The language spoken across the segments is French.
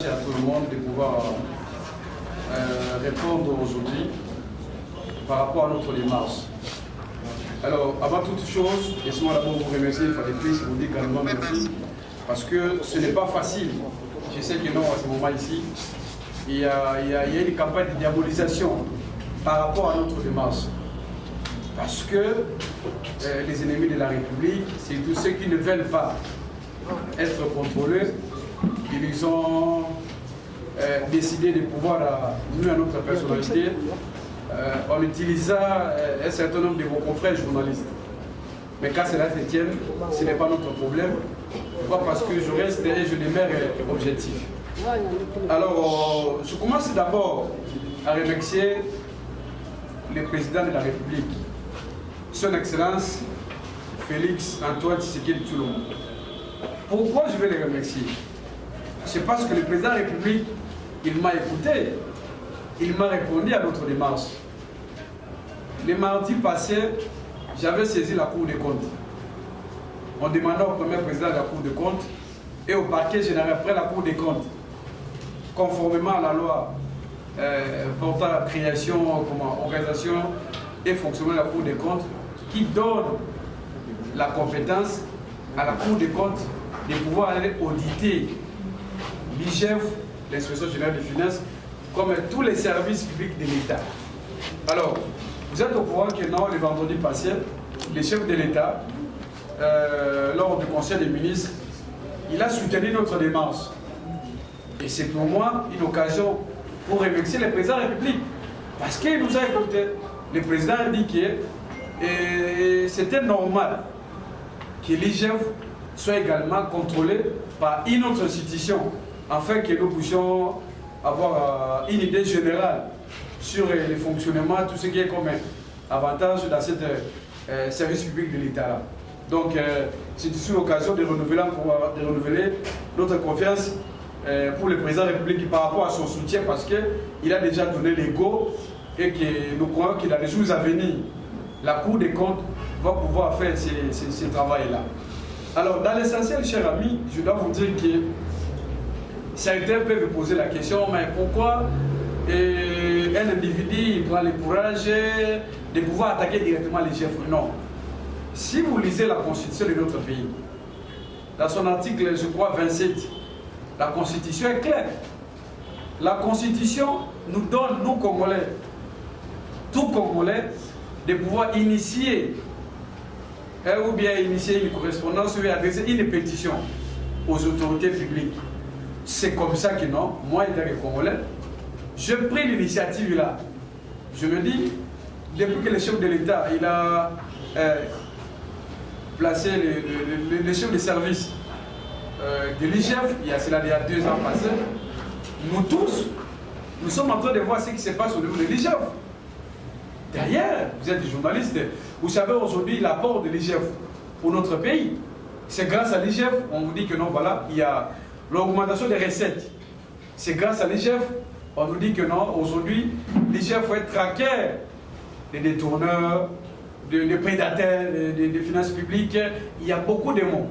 À tout le monde de pouvoir répondre aujourd'hui par rapport à notre démarche. Alors, avant toute chose, laissez-moi d'abord vous remercier, il fallait plus vous dire grandement merci, parce que ce n'est pas facile. Je sais que non, à ce moment ici, il y a une campagne de diabolisation par rapport à notre démarche. Parce que les ennemis de la République, c'est tous ceux qui ne veulent pas être contrôlés. Ils ont décidé de pouvoir nuire à notre personnalité en utilisant un certain nombre de vos confrères journalistes. Mais quand cela se tient, ce n'est pas notre problème. Pourquoi? Parce que je reste et je demeure objectif. Alors, je commence d'abord à remercier le président de la République, son Excellence Félix Antoine Tshisekedi Tshilombo. Pourquoi je vais le remercier? C'est parce que le président de la République, il m'a écouté, il m'a répondu à notre démarche. Le mardi passé, j'avais saisi la Cour des comptes en demandant au premier président de la Cour des comptes et au parquet général après la Cour des comptes, conformément à la loi portant la création, organisation et fonctionnement de la Cour des comptes, qui donne la compétence à la Cour des comptes de pouvoir aller auditer l'IGF, l'inspection générale des finances, comme tous les services publics de l'État. Alors, vous êtes au courant que non, le vendredi passé, le chef de l'État, lors du Conseil des ministres, il a soutenu notre démarche. Et c'est pour moi une occasion pour remercier le président de la République. Parce qu'il nous a écoutés. Le président a dit que c'était normal que l'IGF soit également contrôlé par une autre institution, afin que nous puissions avoir une idée générale sur le fonctionnement, tout ce qui est comme avantage dans ce service public de l'État. Donc, c'est ici l'occasion de renouveler notre confiance pour le président de la République par rapport à son soutien, parce qu'il a déjà donné l'ego et que nous croyons que dans les jours à venir, la Cour des comptes va pouvoir faire ce travail-là. Alors, dans l'essentiel, chers amis, je dois vous dire que certains peuvent me poser la question, mais pourquoi un individu prend le courage de pouvoir attaquer directement les chefs? Non. Si vous lisez la Constitution de notre pays, dans son article, je crois, 27, la Constitution est claire. La Constitution nous donne, nous Congolais, tout Congolais, de pouvoir initier ou bien initier une correspondance ou adresser une pétition aux autorités publiques. C'est comme ça que non, moi, étant Congolais, je pris l'initiative là. Je me dis, depuis que le chef de l'État il a placé le chef de service de l'IGF, il y a 2 ans passés, nous tous, nous sommes en train de voir ce qui se passe au niveau de l'IGF. D'ailleurs, vous êtes des journalistes, vous savez aujourd'hui l'apport de l'IGF pour notre pays. C'est grâce à l'IGF, on vous dit que non, voilà, il y a l'augmentation des recettes. C'est grâce à l'IGF, on nous dit que non, aujourd'hui, l'IGF faut être traquer des détourneurs, des prédateurs, des finances publiques. Il y a beaucoup de mots.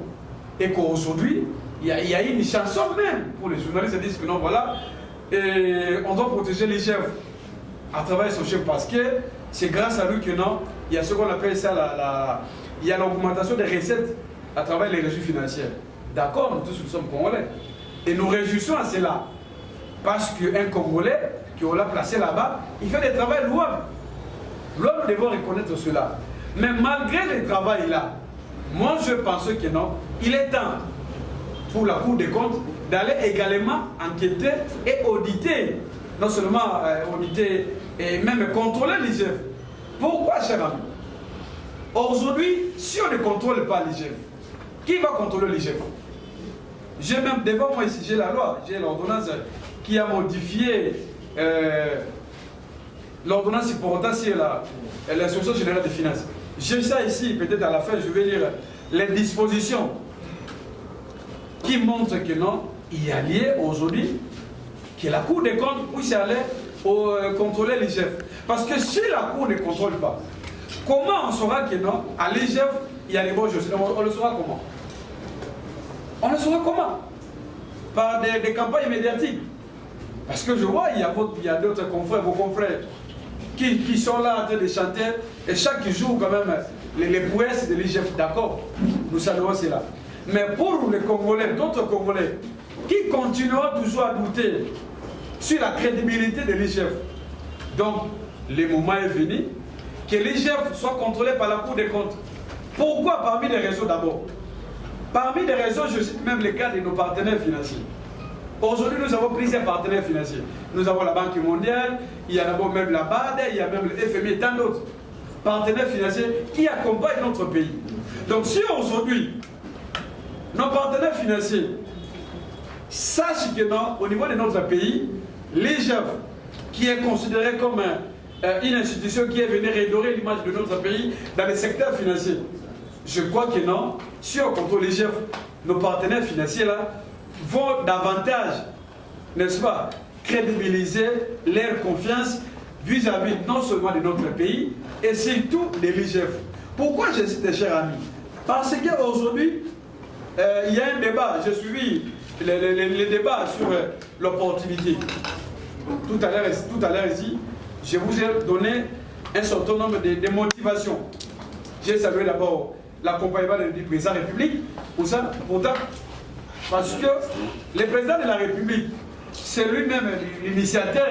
Et qu'aujourd'hui, il y a une chanson même pour les journalistes qui disent que non, voilà, et on doit protéger l'IGF à travers son chef, parce que c'est grâce à lui que non, il y a ce qu'on appelle ça, il y a l'augmentation des recettes à travers les régies financières. D'accord, nous tous nous sommes Congolais. Et nous réjouissons à cela. Parce qu'un Congolais, qu'on l'a placé là-bas, il fait des travaux louables. Nous devons reconnaître cela. Mais malgré le travail là, moi je pense que non, il est temps pour la Cour des comptes d'aller également enquêter et auditer. Non seulement auditer et même contrôler l'IGF. Pourquoi, cher ami? Aujourd'hui, si on ne contrôle pas l'IGF, qui va contrôler l'IGF? J'ai même devant moi ici, j'ai la loi, j'ai l'ordonnance qui a modifié l'ordonnance portant sur l'instruction générale des finances. J'ai ça ici, peut-être à la fin, je vais lire les dispositions qui montrent que non, il y a lié aujourd'hui que la Cour des comptes puisse aller contrôler l'IGF. Parce que si la Cour ne contrôle pas, comment on saura que non, à l'IGF, il y a les bons choses? On le saura comment? On le saura comment? par des campagnes médiatiques. Parce que je vois, il y a d'autres confrères, vos confrères, qui sont là en train de chanter, et chaque jour, quand même, les prouesses de l'IGF, d'accord, nous saluons cela. Mais pour les Congolais, d'autres Congolais, qui continueront toujours à douter sur la crédibilité de l'IGF, donc, le moment est venu que l'IGF soit contrôlé par la Cour des comptes. Pourquoi? Parmi les raisons d'abord. Parmi les raisons, je cite même les cas de nos partenaires financiers. Aujourd'hui, nous avons plusieurs partenaires financiers. Nous avons la Banque mondiale, il y a d'abord même la BAD, il y a même le FMI et tant d'autres partenaires financiers qui accompagnent notre pays. Donc si aujourd'hui, nos partenaires financiers sachent que non, au niveau de notre pays, l'IGF, qui est considéré comme une institution qui est venue redorer l'image de notre pays dans le secteur financier, je crois que non, si on contrôle l'IGF, nos partenaires financiers là, vont davantage, n'est-ce pas, crédibiliser leur confiance vis-à-vis non seulement de notre pays, et surtout de l'IGF. Pourquoi je cite, chers amis? Parce qu'aujourd'hui, il y a un débat, j'ai suivi les débats sur l'opportunité. Tout à l'heure ici, je vous ai donné un certain nombre de motivations. J'ai salué d'abord l'accompagnement du président de la République, pourtant, parce que le président de la République, c'est lui-même l'initiateur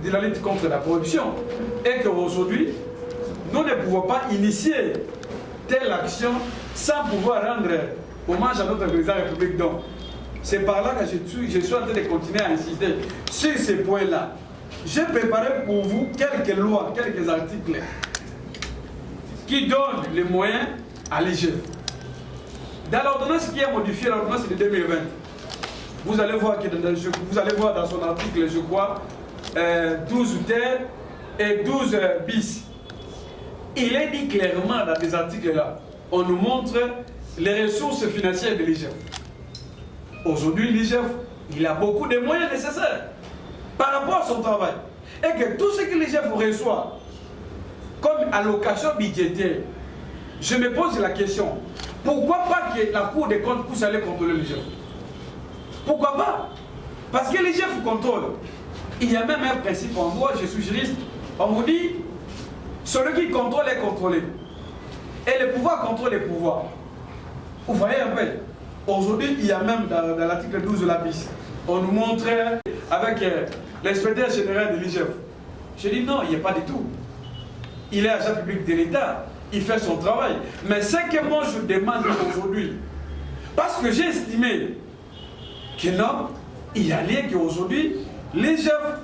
de la lutte contre la corruption. Et qu'aujourd'hui, nous ne pouvons pas initier telle action sans pouvoir rendre hommage à notre président de la République. Donc, c'est par là que je suis en train de continuer à insister sur ces points-là. J'ai préparé pour vous quelques lois, quelques articles qui donnent les moyens à l'IGF. Dans l'ordonnance qui est modifiée, l'ordonnance de 2020, vous allez voir dans son article, je crois, 12 ter et 12 bis. Il est dit clairement dans ces articles-là, on nous montre les ressources financières de l'IGF. Aujourd'hui, l'IGF, il a beaucoup de moyens nécessaires par rapport à son travail. Et que tout ce que l'IGF reçoit comme allocation budgétaire, je me pose la question, pourquoi pas que la Cour des comptes puisse aller contrôler l'IGF? Pourquoi pas? Parce que l'IGF contrôle. Il y a même un principe en droit, je suis juriste, on vous dit, celui qui contrôle est contrôlé. Et le pouvoir contrôle les pouvoirs. Vous voyez un peu? Aujourd'hui, il y a même dans l'article 12 de la BIS, on nous montre avec l'inspecteur général de l'IGF. Je dis non, il n'y a pas du tout. Il est agent public de l'État, il fait son travail. Mais ce que moi je demande aujourd'hui, parce que j'ai estimé que non, il y a lieu qu'aujourd'hui, l'IGF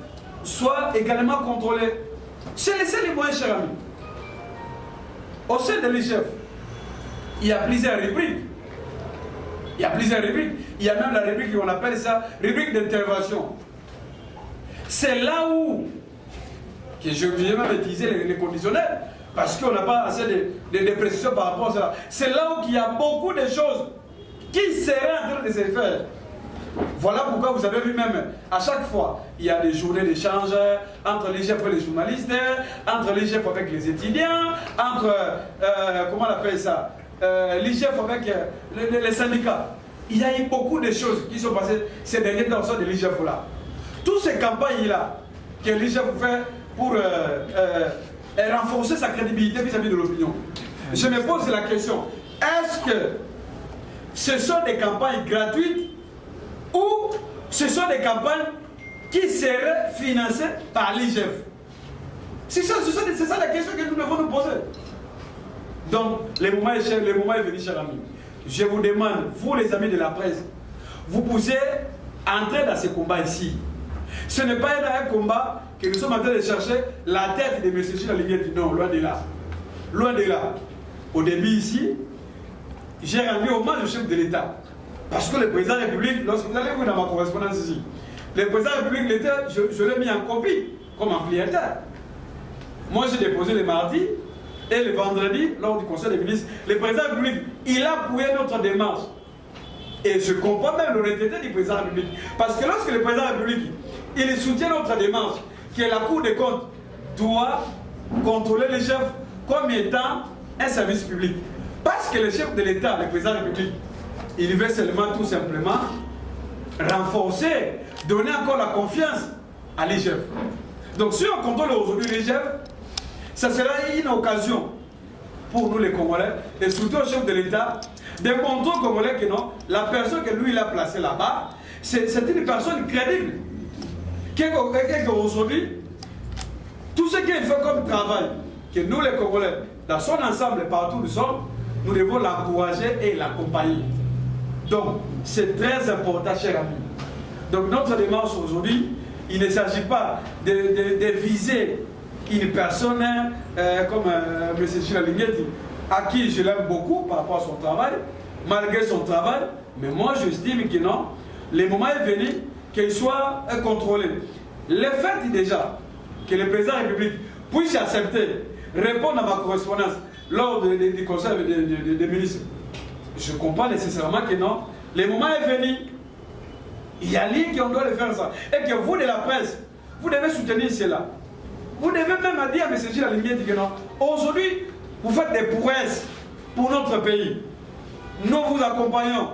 soit également contrôlé. C'est les moyens, chers amis. Au sein de l'IGF, il y a plusieurs rubriques. Il y a plusieurs rubriques. Il y a même la rubrique qu'on appelle ça, rubrique d'intervention. C'est là où, que je vais même utiliser les conditionnels, parce qu'on n'a pas assez de précisions par rapport à ça. C'est là où il y a beaucoup de choses qui seraient en train de se faire. Voilà pourquoi vous avez vu même, à chaque fois, il y a des journées d'échange entre les chefs et les journalistes, entre les chefs avec les étudiants, entre, comment on appelle ça, les chefs avec les syndicats. Il y a eu beaucoup de choses qui sont passées ces derniers temps de l'IGF là. Toutes ces campagnes-là que l'IGF fait pour renforcer sa crédibilité vis-à-vis de l'opinion. Je me pose la question, est-ce que ce sont des campagnes gratuites ou ce sont des campagnes qui seraient financées par l'IGF? C'est ça la question que nous devons nous poser. Donc, le moment est venu, chers amis. Je vous demande, vous les amis de la presse, vous pouvez entrer dans ce combat ici. Ce n'est pas un combat que nous sommes en train de chercher la tête de M. Gilles Alignetti. Non, loin de là. Loin de là. Au début ici, j'ai rendu hommage au chef de l'État. Parce que le président de la République, lorsque vous allez voir dans ma correspondance ici, le président de la République, l'État, je l'ai mis en copie, comme ampliateur. Moi, j'ai déposé le mardi, et le vendredi, lors du Conseil des ministres, le président de la République, il a appuyé notre démarche. Et je comprends même l'honnêteté du président de la République. Parce que lorsque le président de la République, il soutient notre démarche, que la Cour des comptes doit contrôler les chefs comme étant un service public. Parce que le chef de l'État, le président de la République, il veut seulement tout simplement renforcer, donner encore la confiance à l'IGF. Donc si on contrôle aujourd'hui l'IGF, ça sera une occasion pour nous les Congolais, et surtout au chef de l'État, de montrer aux Congolais que non, la personne que lui il a placée là-bas, c'est une personne crédible. Qu'aujourd'hui, tout ce qu'il fait comme travail, que nous les Congolais, dans son ensemble et partout où nous sommes, nous devons l'encourager et l'accompagner. Donc, c'est très important, chers amis. Donc, notre démarche aujourd'hui, il ne s'agit pas de viser une personne comme M. Gilles Lignetti, à qui je l'aime beaucoup par rapport à son travail, malgré son travail, mais moi j'estime que non, le moment est venu qu'il soit contrôlé. Le fait déjà que le président de la République puisse accepter, répondre à ma correspondance lors du conseil des ministres, je comprends nécessairement que non, le moment est venu, il y a lieu qu'on doit le faire ça. Et que vous de la presse, vous devez soutenir cela. Vous devez même dire à M. Gilles Lignetti que non, aujourd'hui, vous faites des prouesses pour notre pays. Nous vous accompagnons,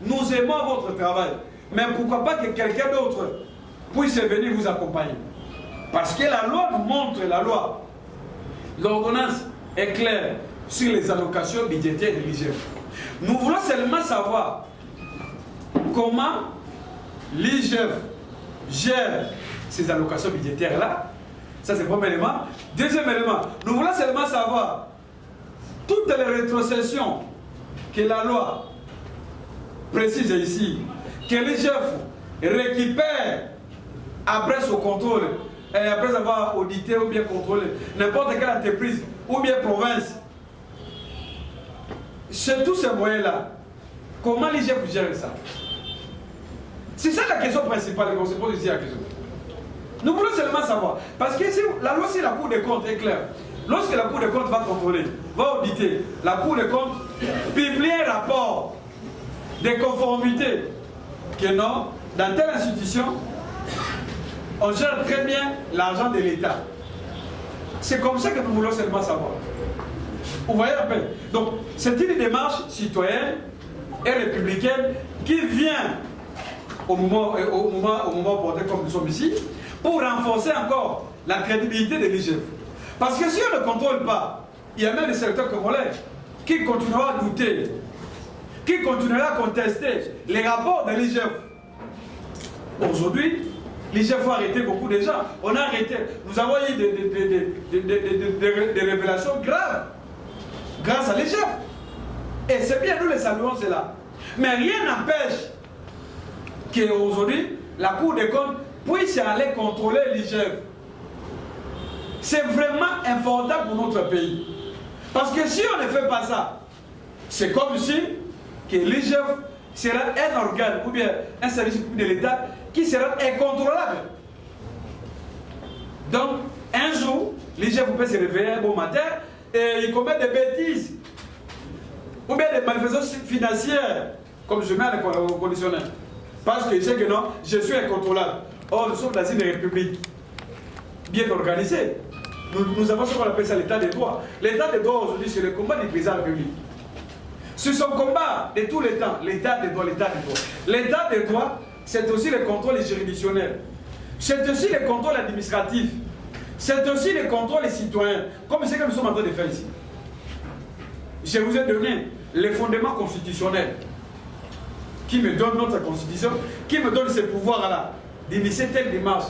nous aimons votre travail. Mais pourquoi pas que quelqu'un d'autre puisse venir vous accompagner? Parce que la loi nous montre, la loi, l'ordonnance est claire sur les allocations budgétaires de l'IGF. Nous voulons seulement savoir comment l'IGF gère ces allocations budgétaires-là. Ça, c'est le premier élément. Deuxième élément, nous voulons seulement savoir toutes les rétrocessions que la loi précise ici, que l'IGF récupère après son contrôle, et après avoir audité ou bien contrôlé n'importe quelle entreprise ou bien province. C'est tous ces moyens-là. Comment l'IGF gère ça? C'est ça la question principale qu'on se pose ici à la question. Nous voulons seulement savoir. Parce que si la loi, si la Cour des comptes est claire, lorsque la Cour des comptes va contrôler, va auditer, la Cour des comptes publie un rapport de conformité que non, dans telle institution, on gère très bien l'argent de l'État. C'est comme ça que nous voulons seulement savoir. Vous voyez un peu? Donc, c'est une démarche citoyenne et républicaine qui vient au moment opportun comme nous sommes ici, pour renforcer encore la crédibilité de l'IGF. Parce que si on ne contrôle pas, il y a même des secteurs congolais qui continueront à douter, qui continueront à contester les rapports de l'IGF. Aujourd'hui, l'IGF a arrêté beaucoup de gens. On a arrêté. Nous avons eu des révélations graves grâce à l'IGF. Et c'est bien, nous les saluons cela. Mais rien n'empêche qu'aujourd'hui, la Cour des comptes puisse aller contrôler l'IGF. C'est vraiment important pour notre pays. Parce que si on ne fait pas ça, c'est comme si que l'IGF sera un organe ou bien un service de l'État qui sera incontrôlable. Donc, un jour, l'IGF peut se réveiller un bon matin et il commet des bêtises ou bien des malfaisances financières, comme je mets au conditionnel. Parce que je sais que non, je suis incontrôlable. Or, nous sommes dans une république bien organisée. Nous avons ce qu'on appelle ça l'état des droits. L'état des droits aujourd'hui, c'est le combat du président de la République. C'est son combat de tous les temps, l'état des droits, l'état des droits. L'état des droits, c'est aussi le contrôle juridictionnel. C'est aussi le contrôle administratif. C'est aussi le contrôle citoyen, comme ce que nous sommes en train de faire ici. Je vous ai donné les fondements constitutionnels qui me donnent notre constitution, qui me donnent ces pouvoirs-là d'initier telle démarche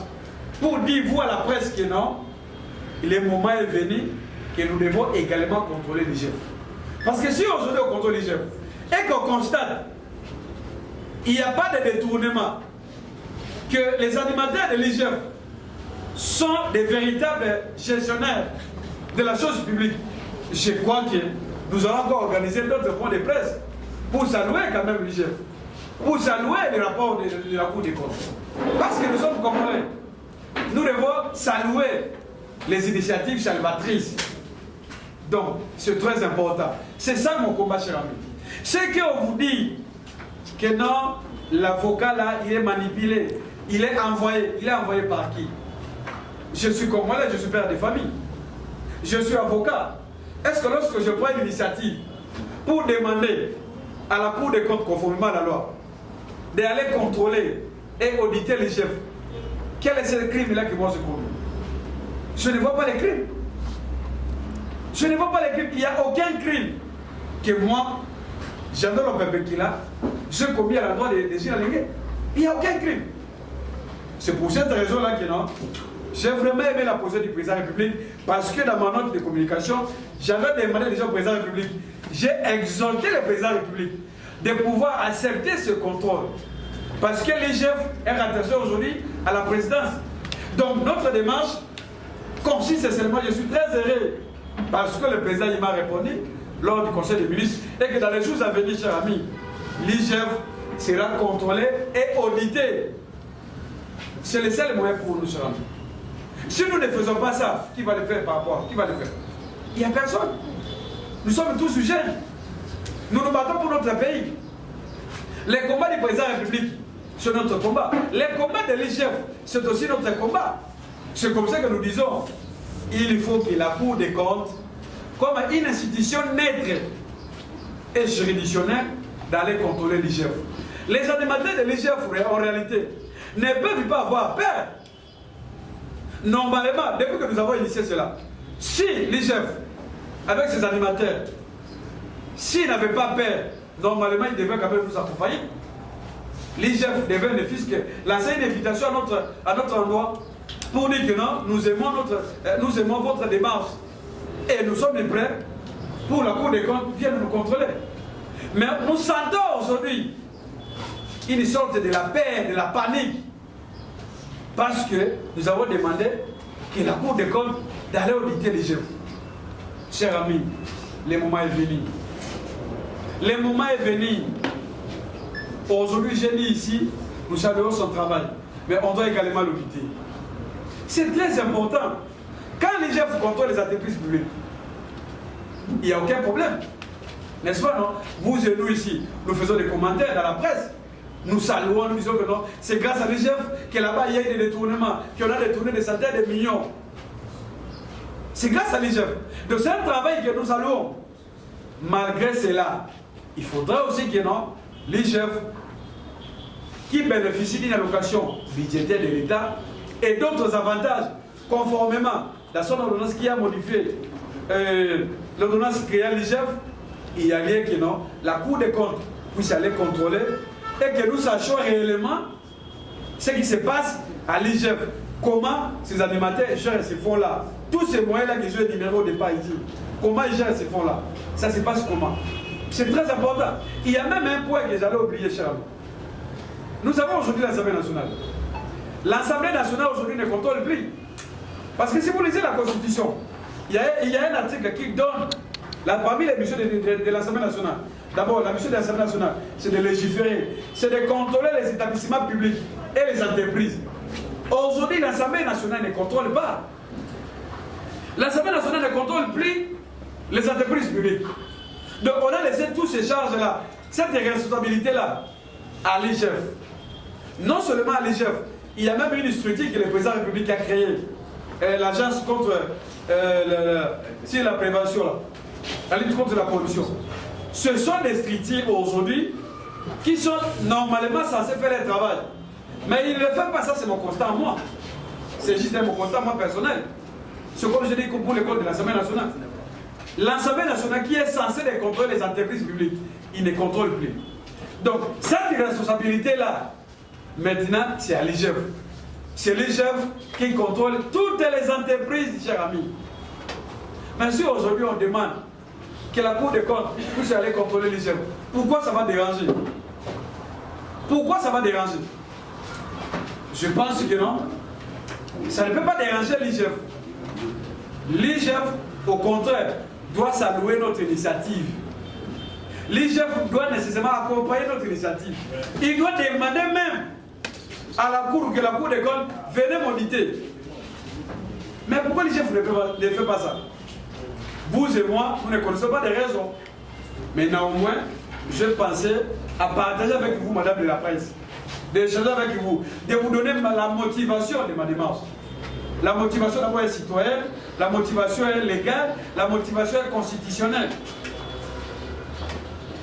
pour dire, vous à la presse que non, le moment est venu que nous devons également contrôler l'IGF. Parce que si aujourd'hui on contrôle l'IGF et qu'on constate qu'il n'y a pas de détournement, que les animateurs de l'IGF sont des véritables gestionnaires de la chose publique, je crois que nous allons encore organiser d'autres points de presse pour saluer quand même l'IGF, pour saluer les rapports de la Cour des comptes. Parce que nous sommes congolais. Nous devons saluer les initiatives salvatrices. Donc, c'est très important. C'est ça mon combat, cher ami. C'est qu'on vous dit que non, l'avocat là, il est manipulé. Il est envoyé. Il est envoyé par qui? Je suis congolais, je suis père de famille. Je suis avocat. Est-ce que lorsque je prends une initiative pour demander à la Cour des comptes, conformément à la loi, d'aller contrôler et auditer les chefs. Quel est ce crime-là qui vont se commettre? Je ne vois pas les crimes. Je ne vois pas les crimes. Il n'y a aucun crime que moi, Jean-Dolo Pepekila, je commis à l'endroit des Gilles. Il n'y a aucun crime. C'est pour cette raison-là que non. J'ai vraiment aimé la position du président de la République parce que dans ma note de communication, j'avais demandé déjà au président de la République, j'ai exhorté le président de la République de pouvoir accepter ce contrôle. Parce que l'IGF est rattaché aujourd'hui à la présidence. Donc notre démarche consiste seulement, je suis très heureux parce que le président m'a répondu lors du conseil des ministres et que dans les jours à venir, chers amis, l'IGF sera contrôlé et audité. C'est le seul moyen pour nous, chers amis. Si nous ne faisons pas ça, qui va le faire par rapport? Qui va le faire? Il n'y a personne. Nous sommes tous jeunes. Nous nous battons pour notre pays. Les combats du président de la République, c'est notre combat. Les combats de l'IGF, c'est aussi notre combat. C'est comme ça que nous disons, il faut que la Cour des comptes, comme une institution neutre et juridictionnelle, d'aller contrôler l'IGF. Les animateurs de l'IGF, en réalité, ne peuvent pas avoir peur. Normalement, depuis que nous avons initié cela, si l'IGF, avec ses animateurs, s'ils n'avaient pas peur, normalement, ils devaient quand même nous accompagner. L'IGF devait ne fût que lancer une invitation à notre endroit pour dire que non, nous aimons votre démarche et nous sommes prêts pour la Cour des comptes vienne nous contrôler. Mais nous sentons aujourd'hui une sorte de la peur, de la panique. Parce que nous avons demandé que la Cour des comptes d'aller auditer les jeunes. Chers amis, le moment est venu. Le moment est venu. Aujourd'hui, j'ai dit ici, nous saluons son travail. Mais on doit également l'auditer. C'est très important. Quand les chefs contrôlent les entreprises publiques, il n'y a aucun problème. N'est-ce pas, non? Vous et nous ici, nous faisons des commentaires dans la presse. Nous saluons, nous disons que non, c'est grâce à l'IGF que là-bas il y a eu des détournements, qu'on a détourné des centaines de millions. C'est grâce à l'IGF. Donc c'est un travail que nous saluons. Malgré cela, il faudra aussi que non, l'IGF, qui bénéficie d'une allocation budgétaire de l'État et d'autres avantages, conformément à son ordonnance qui a modifié l'ordonnance créée à l'IGF, il y a lieu que non, la Cour des comptes puisse aller contrôler et que nous sachions réellement ce qui se passe à l'IGF. Comment ces animateurs gèrent ces fonds-là. Tous ces moyens-là que je vais énumérer au départ ici. Comment ils gèrent ces fonds-là. Ça se passe comment. C'est très important. Il y a même un point que j'allais oublier, cher ami. Nous avons aujourd'hui l'Assemblée nationale. L'Assemblée nationale aujourd'hui ne contrôle plus. Parce que si vous lisez la Constitution, il y a un article qui donne, parmi les missions de l'Assemblée nationale, d'abord, la mission de l'Assemblée nationale, c'est de légiférer, c'est de contrôler les établissements publics et les entreprises. Aujourd'hui, l'Assemblée nationale ne contrôle pas. L'Assemblée nationale ne contrôle plus les entreprises publiques. Donc, on a laissé toutes ces charges-là, cette responsabilité-là, à l'IGF. Non seulement à l'IGF, il y a même une structure que le président de la République a créée, l'agence contre la prévention, la lutte contre la corruption. Ce sont des structures aujourd'hui qui sont normalement censées faire le travail. Mais ils ne le font pas, ça c'est mon constat à moi. C'est juste mon constat moi personnel. C'est comme je dis pour le code de l'Assemblée nationale. L'Assemblée nationale qui est censée contrôler les entreprises publiques, il ne contrôle plus. Donc cette responsabilité-là, maintenant c'est à l'IGF. C'est l'IGF qui contrôle toutes les entreprises, chers amis. Mais si aujourd'hui on demande que la Cour des comptes puisse aller contrôler l'IGF, pourquoi ça va déranger? Pourquoi ça va déranger? Je pense que non. Ça ne peut pas déranger l'IGF. L'IGF, au contraire, doit saluer notre initiative. L'IGF doit nécessairement accompagner notre initiative. Il doit demander même à la Cour que la Cour des comptes venez m'auditer. Mais pourquoi l'IGF ne fait pas ça? Vous et moi, nous ne connaissons pas des raisons. Mais néanmoins, je pensais à partager avec vous, Madame de la Presse, d'échanger avec vous, de vous donner la motivation de ma démarche. La motivation d'abord est citoyenne, la motivation est légale, la motivation est constitutionnelle.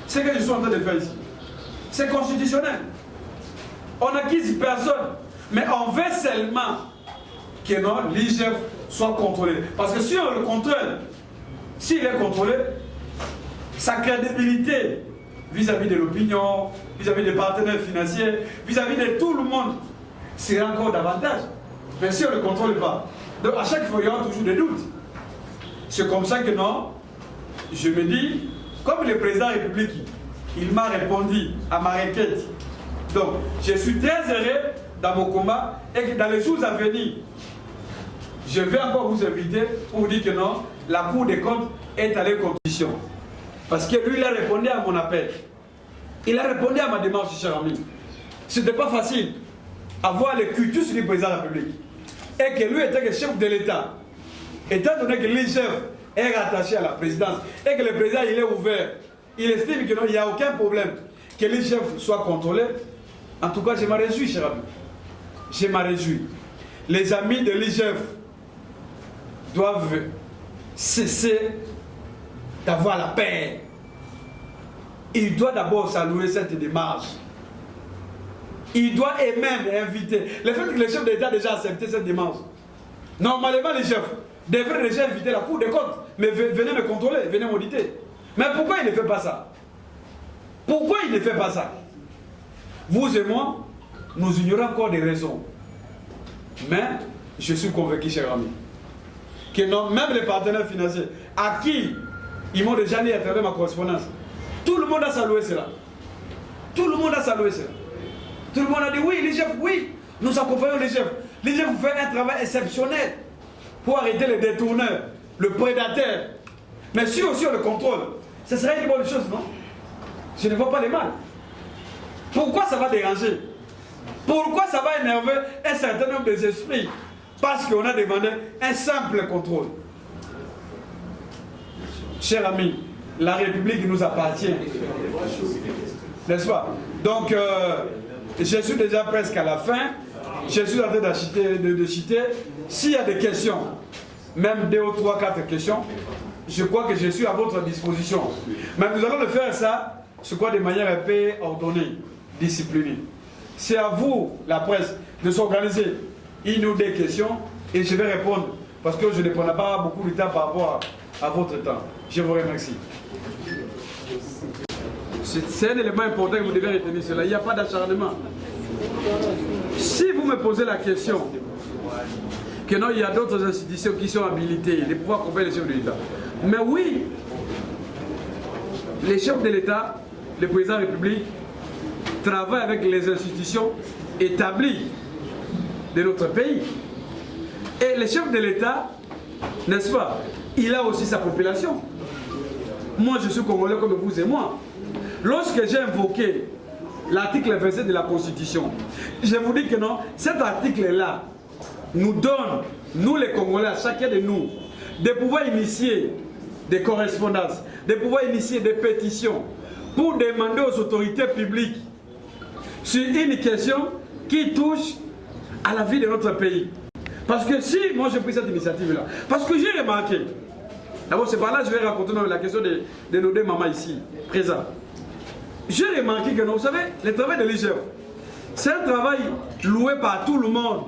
Ce que je suis en train de faire ici, c'est constitutionnel. On n'accuse personne. Mais on veut seulement que l'IGF soit contrôlé. Parce que si on le contrôle, s'il est contrôlé, sa crédibilité vis-à-vis de l'opinion, vis-à-vis des partenaires financiers, vis-à-vis de tout le monde, sera encore davantage. Mais si on ne le contrôle pas, donc à chaque fois, il y aura toujours des doutes. C'est comme ça que je me dis, comme le président de la République, il m'a répondu à ma requête. Donc, je suis très heureux dans mon combat et que dans les jours à venir, je vais encore vous inviter pour vous dire que non, la Cour des comptes est à les conditions. Parce que lui, il a répondu à mon appel. Il a répondu à ma démarche, cher ami. Ce n'était pas facile avoir le cultus du président de la République. Et que lui était le chef de l'État. Étant donné que l'IGF est rattaché à la présidence et que le président il est ouvert, il estime qu'il n'y a aucun problème que l'IGF soit contrôlé. En tout cas, je m'en réjouis, cher ami. Je m'en réjouis. Les amis de l'IGF doivent cesser d'avoir la paix. Il doit d'abord saluer cette démarche. Il doit et même inviter. Le fait que le chef d'État a déjà accepté cette démarche. Normalement, les chefs devraient déjà inviter la Cour des comptes. Mais venez me contrôler, venez m'auditer. Mais pourquoi il ne fait pas ça? Pourquoi il ne fait pas ça? Vous et moi, nous ignorons encore des raisons. Mais je suis convaincu, cher ami, que non, même les partenaires financiers, à qui ils m'ont déjà dit à travers ma correspondance, tout le monde a salué cela. Tout le monde a salué cela. Tout le monde a dit oui, les chefs, oui, nous accompagnons les chefs. Les chefs font un travail exceptionnel pour arrêter les détourneurs, le prédateur. Mais si aussi on le contrôle, ce serait une bonne chose, non? Je ne vois pas les mal. Pourquoi ça va déranger? Pourquoi ça va énerver un certain nombre d'esprits? Parce qu'on a demandé un simple contrôle. Cher ami, la République nous appartient. N'est-ce pas? Donc, je suis déjà presque à la fin. Je suis en train de citer. S'il y a des questions, même 2 ou 3, 4 questions, je crois que je suis à votre disposition. Mais nous allons le faire ça, je crois, de manière un peu ordonnée, disciplinée. C'est à vous, la presse, de s'organiser une ou 2 questions et je vais répondre. Parce que je ne prendrai pas beaucoup de temps par rapport à votre temps. Je vous remercie. C'est un élément important que vous devez retenir cela. Il n'y a pas d'acharnement. Si vous me posez la question que non, il y a d'autres institutions qui sont habilitées de pouvoir accompagner les chefs de l'État. Mais oui, les chefs de l'État, le président de la République, travaillent avec les institutions établies de notre pays. Et le chef de l'État, n'est-ce pas, il a aussi sa population. Moi, je suis congolais comme vous et moi. Lorsque j'ai invoqué l'article 27 de la Constitution, je vous dis que non, cet article-là nous donne, nous les Congolais, à chacun de nous, de pouvoir initier des correspondances, de pouvoir initier des pétitions pour demander aux autorités publiques sur une question qui touche à la vie de notre pays. Parce que si moi j'ai pris cette initiative-là, parce que j'ai remarqué, d'abord c'est par là que je vais raconter la question de nos 2 mamans ici, présents. J'ai remarqué que, vous savez, le travail de l'IGF, c'est un travail loué par tout le monde.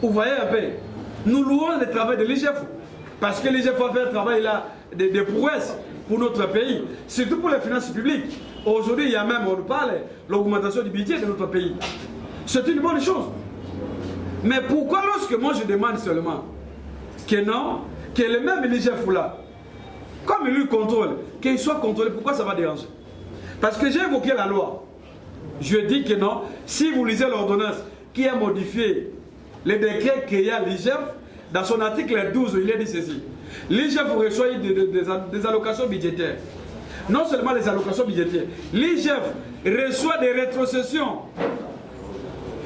Vous voyez un peu, nous louons le travail de l'IGF, parce que l'IGF va faire un travail là, de prouesses pour notre pays, surtout pour les finances publiques. Aujourd'hui, il y a même, on nous parle, l'augmentation du budget de notre pays. C'est une bonne chose. Mais pourquoi lorsque moi je demande seulement que non, que le même l'IGF là, comme il lui contrôle, qu'il soit contrôlé, pourquoi ça va déranger? Parce que j'ai évoqué la loi. Je dis que non, si vous lisez l'ordonnance qui a modifié le décret créant l'IGF, dans son article 12, il est dit ceci. L'IGF reçoit des allocations budgétaires. Non seulement les allocations budgétaires, l'IGF reçoit des rétrocessions.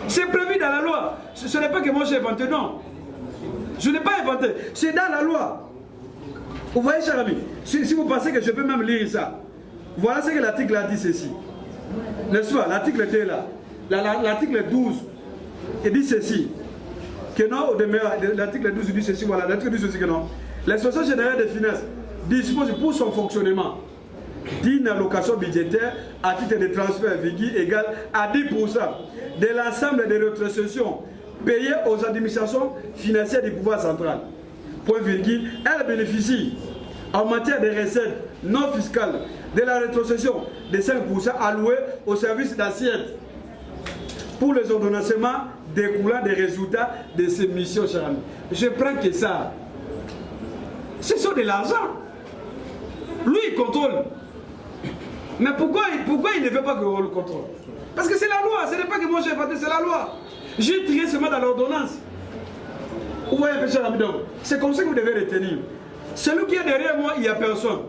C'est prévu dans la loi. Ce n'est pas que moi j'ai inventé, non. Je n'ai pas inventé. C'est dans la loi. Vous voyez, cher ami, si vous pensez que je peux même lire ça, voilà ce que l'article a dit ceci. N'est-ce pas? L'article 2 là. L'article 12, il dit ceci. Que non, au demeurant, l'article 12 dit ceci, voilà. L'article 12 dit ceci que non. L'inspection générale des finances dispose pour son fonctionnement d'une allocation budgétaire à titre de transfert égale à 10% de l'ensemble des rétrocessions payées aux administrations financières du pouvoir central. Point virgule, elle bénéficie en matière de recettes non fiscales de la rétrocession de 5% alloués au service d'assiette pour les ordonnancements découlant des résultats de ces missions, chers amis. Je prends que ça. Ce sont de l'argent. Lui, il contrôle. Mais pourquoi il ne veut pas qu'on le contrôle? Parce que c'est la loi, ce n'est pas que moi j'ai inventé, c'est la loi. J'ai trié seulement dans l'ordonnance. Vous voyez, cher ami, c'est comme ça que vous devez retenir. Celui qui est derrière moi, il n'y a personne.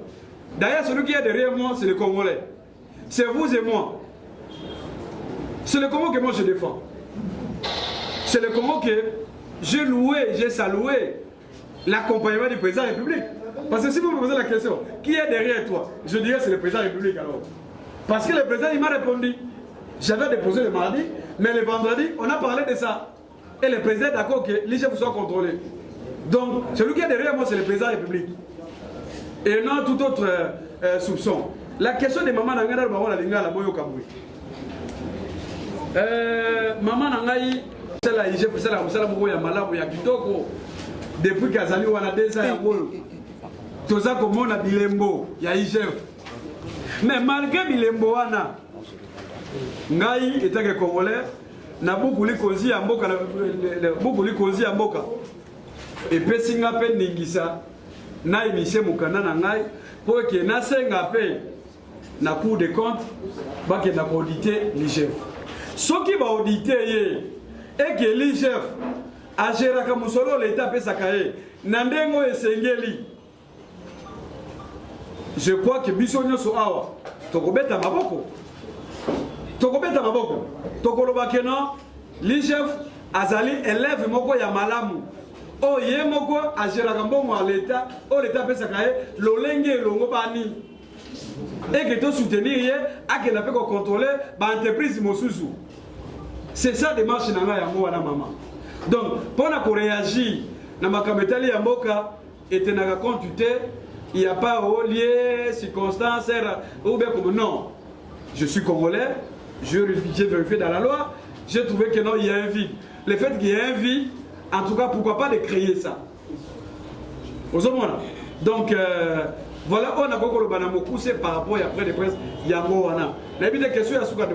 D'ailleurs, celui qui est derrière moi, c'est le Congolais. C'est vous et moi. C'est le Congo que moi je défends. C'est le Congo que j'ai loué, j'ai salué l'accompagnement du président de la République. Parce que si vous me posez la question, qui est derrière toi? Je dirais c'est le président de la République alors. Parce que le président il m'a répondu. J'avais déposé le mardi, mais le vendredi, on a parlé de ça. Et le président est d'accord que l'IGF soit contrôlé. Donc, celui qui est derrière moi, c'est le président de la République. Et non tout autre soupçon. La question de Maman Nangana, la Linga, la Boyo Kaboui. Maman Nangaï, c'est la IGF, c'est la Mouya Malabu, Kitoko. Depuis qu'Azali, on a des ans, tout ça comme on a Bilembo, il y a IGF. Mais malgré Bilembo, Ngai est un Congolais, na beaucoup li kozi ya mboka, beaucoup li kozi ya mboka. Et puis singa pe ningisa, na émission mukana na ngai, pour que na senga pe na Cour des comptes, ba ke na auditer l'IGF. Ce qui va auditer ye, et que l'IGF a géré comme musolo l'État pe sakaye, nandengo esengeli. Je crois que bisonyo so awa, tokobeta maboko. Tokobeta maboko. Tokoloba keno, l'IGF azali élève moko ya malamu. O ye moko a géré comme à l'État, o l'État pe sakaye, lolenge longo bani. Et que to soutenir ye, a que na pe ko contrôler ba entreprise mosusu. C'est ça démarche nanga yango wana mama. Donc, pour na ko réagir na makametali ya mboka etenaka compte il n'y a pas au lieu, circonstance, ou bien comme non. Je suis congolais, j'ai vérifié dans la loi, j'ai trouvé que non, il y a un vide. Le fait qu'il y ait un vide, en tout cas, pourquoi pas de créer ça. Donc, voilà, on a beaucoup de poussé par rapport à après les presse, il y a un mot. Il y a des questions à ce cas de